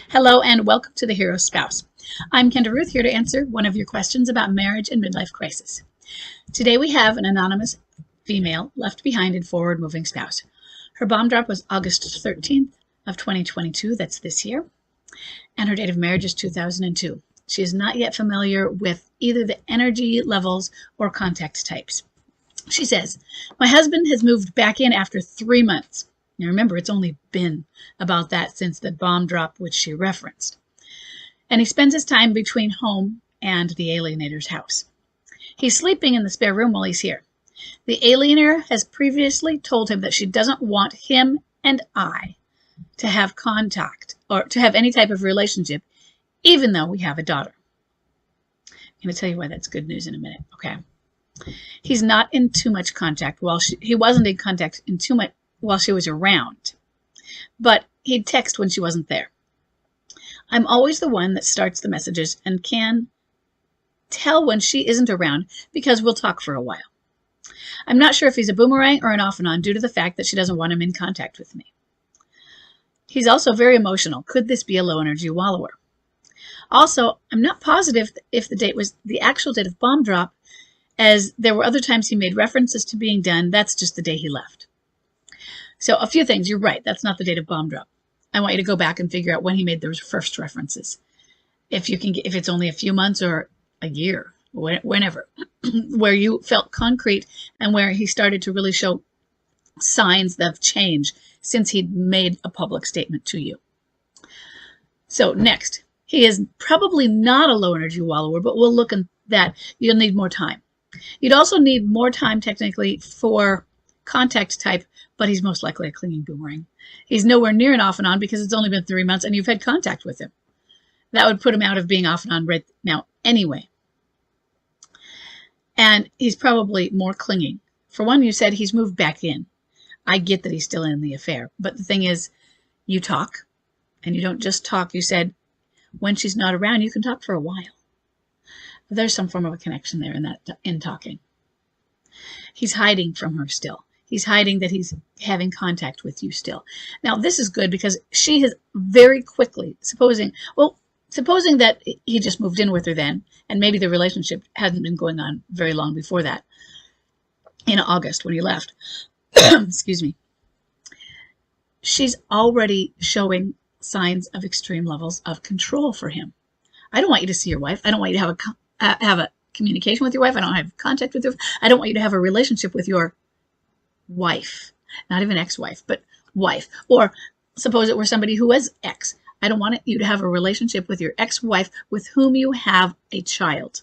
Hello and welcome to The Hero Spouse. I'm Kendra Ruth, here to answer one of your questions about marriage and midlife crisis. Today we have an anonymous female left behind and forward moving spouse. Her bomb drop was August 13th of 2022, that's this year, and her date of marriage is 2002. She is not yet familiar with either the energy levels or contact types. She says, my husband has moved back in after 3 months. Now remember, it's only been about that since the bomb drop which she referenced. And he spends his time between home and the alienator's house. He's sleeping in the spare room while he's here. The alienator has previously told him that she doesn't want him and I to have contact or to have any type of relationship, even though we have a daughter. I'm going to tell you why that's good news in a minute, okay? He's not in too much contact. He wasn't in contact in too much while she was around, but he'd text when she wasn't there. I'm always the one that starts the messages and can tell when she isn't around because we'll talk for a while. I'm not sure if he's a boomerang or an off and on due to the fact that she doesn't want him in contact with me. He's also very emotional. Could this be a low energy wallower? Also, I'm not positive if the date was the actual date of bomb drop, as there were other times he made references to being done. That's just the day he left. So a few things. You're right. That's not the date of bomb drop. I want you to go back and figure out when he made those first references. If you can, if it's only a few months or a year, whenever, where you felt concrete and where he started to really show signs of change since he'd made a public statement to you. So next, he is probably not a low energy wallower, but we'll look at that. You'll need more time. You'd also need more time technically for contact type, but he's most likely a clinging boomerang. He's nowhere near an off and on because it's only been 3 months and you've had contact with him. That would put him out of being off and on right now anyway. And he's probably more clinging. For one, you said he's moved back in. I get that he's still in the affair, but the thing is, you talk, and you don't just talk. You said when she's not around, you can talk for a while. There's some form of a connection there in talking. He's hiding from her still. He's hiding that he's having contact with you still. Now, this is good because she has very quickly, supposing that he just moved in with her then, and maybe the relationship hadn't been going on very long before that, in August when he left, excuse me, she's already showing signs of extreme levels of control for him. I don't want you to see your wife. I don't want you to have a communication with your wife. I don't have contact with her. I don't want you to have a relationship with your wife, not even ex-wife, but wife. Or suppose it were somebody who was ex. I don't want you to have a relationship with your ex-wife with whom you have a child,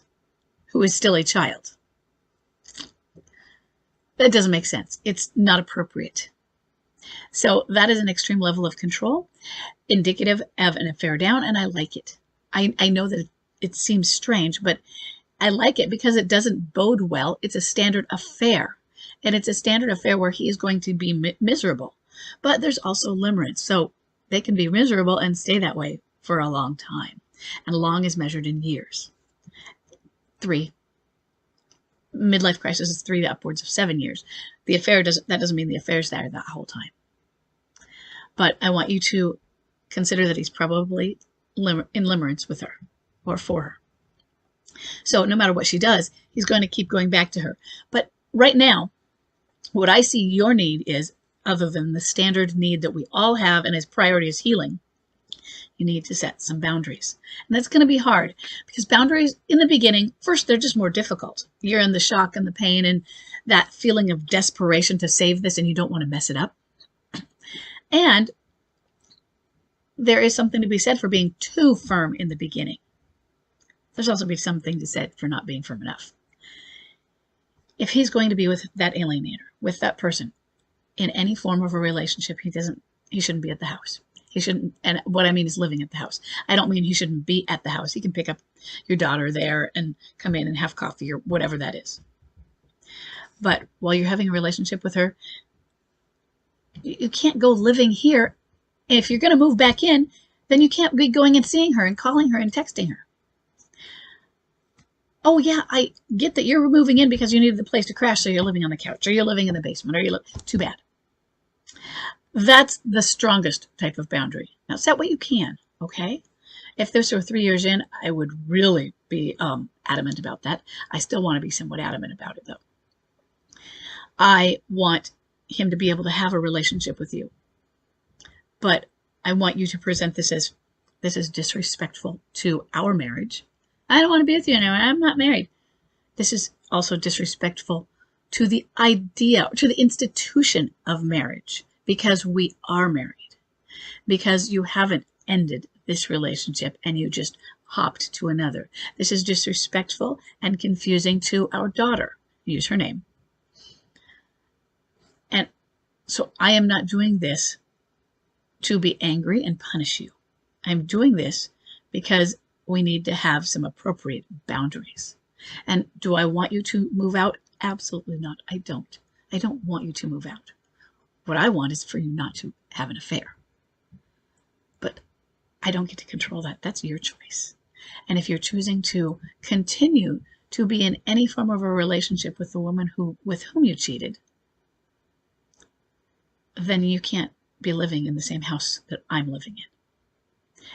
who is still a child. That doesn't make sense. It's not appropriate. So that is an extreme level of control, indicative of an affair down, and I like it. I know that it seems strange, but I like it because it doesn't bode well. It's a standard affair. And it's a standard affair where he is going to be miserable. But there's also limerence. So they can be miserable and stay that way for a long time. And long is measured in years. 3. Midlife crisis is 3 to upwards of 7 years. The affair that doesn't mean the affair's there that whole time. But I want you to consider that he's probably in limerence with her or for her. So no matter what she does, he's going to keep going back to her. But right now, what I see your need is, other than the standard need that we all have and his priority is healing, you need to set some boundaries. And that's going to be hard because boundaries in the beginning, first, they're just more difficult. You're in the shock and the pain and that feeling of desperation to save this and you don't want to mess it up. And there is something to be said for being too firm in the beginning. There's also something to be said for not being firm enough. If he's going to be with that alienator, with that person, in any form of a relationship, he shouldn't be at the house. He shouldn't, and what I mean is living at the house. I don't mean he shouldn't be at the house. He can pick up your daughter there and come in and have coffee or whatever that is. But while you're having a relationship with her, you can't go living here. And if you're going to move back in, then you can't be going and seeing her and calling her and texting her. Oh yeah, I get that you're moving in because you needed the place to crash, so you're living on the couch, or you're living in the basement, or too bad. That's the strongest type of boundary. Now set what you can. okay? If this were 3 years in, I would really be adamant about that. I still want to be somewhat adamant about it, though. I want him to be able to have a relationship with you, but I want you to present this as, this is disrespectful to our marriage. I don't want to be with you anymore. I'm not married. This is also disrespectful to the idea, to the institution of marriage, because we are married, because you haven't ended this relationship and you just hopped to another. This is disrespectful and confusing to our daughter. Use her name. And so I am not doing this to be angry and punish you. I'm doing this because we need to have some appropriate boundaries. And do I want you to move out? Absolutely not. I don't. I don't want you to move out. What I want is for you not to have an affair. But I don't get to control that. That's your choice. And if you're choosing to continue to be in any form of a relationship with the woman with whom you cheated, then you can't be living in the same house that I'm living in.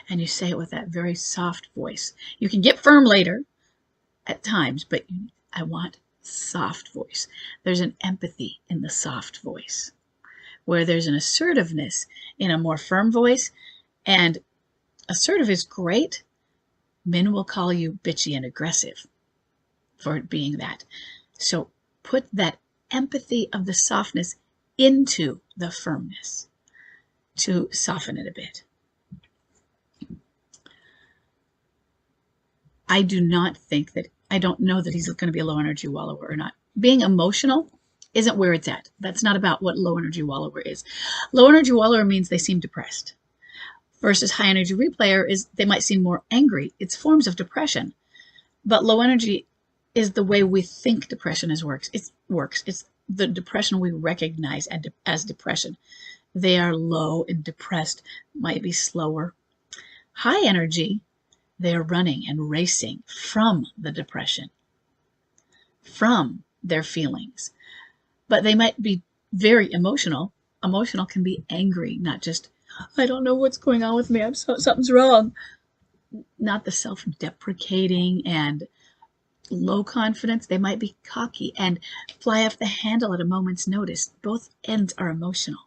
And you say it with that very soft voice. You can get firm later at times, but I want soft voice. There's an empathy in the soft voice, where there's an assertiveness in a more firm voice. And assertive is great. Men will call you bitchy and aggressive for it being that. So put that empathy of the softness into the firmness to soften it a bit. I do not think that, I don't know that he's going to be a low energy wallower or not. Being emotional isn't where it's at. That's not about what low energy wallower is. Low energy wallower means they seem depressed, versus high energy replayer is they might seem more angry. It's forms of depression. But low energy is the way we think depression works. It's the depression we recognize as depression. They are low and depressed, might be slower. High energy, they are running and racing from the depression, from their feelings. But they might be very emotional. Emotional can be angry, not just, I don't know what's going on with me. Something's wrong. Not the self-deprecating and low confidence. They might be cocky and fly off the handle at a moment's notice. Both ends are emotional.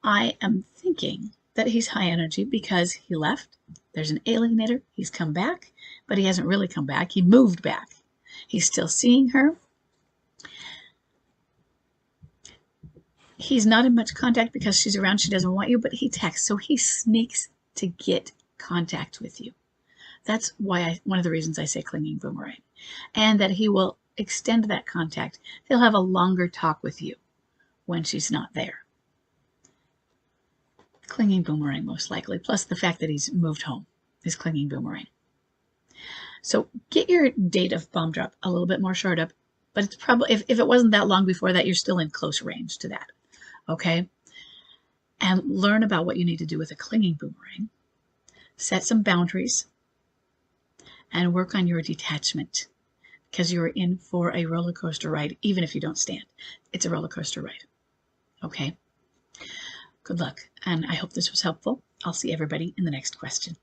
I am thinking that he's high energy because he left. There's an alienator. He's come back, but he hasn't really come back. He moved back. He's still seeing her. He's not in much contact because she's around. She doesn't want you, but he texts. So he sneaks to get contact with you. That's why one of the reasons I say clinging boomerang. And that he will extend that contact. He'll have a longer talk with you when she's not there. Clinging boomerang, most likely, plus the fact that he's moved home is clinging boomerang. So get your date of bomb drop a little bit more short up, but it's probably, if it wasn't that long before that, you're still in close range to that, okay? And learn about what you need to do with a clinging boomerang. Set some boundaries and work on your detachment, because you're in for a roller coaster ride, even if you don't stand. It's a roller coaster ride, okay? Good luck, and I hope this was helpful. I'll see everybody in the next question.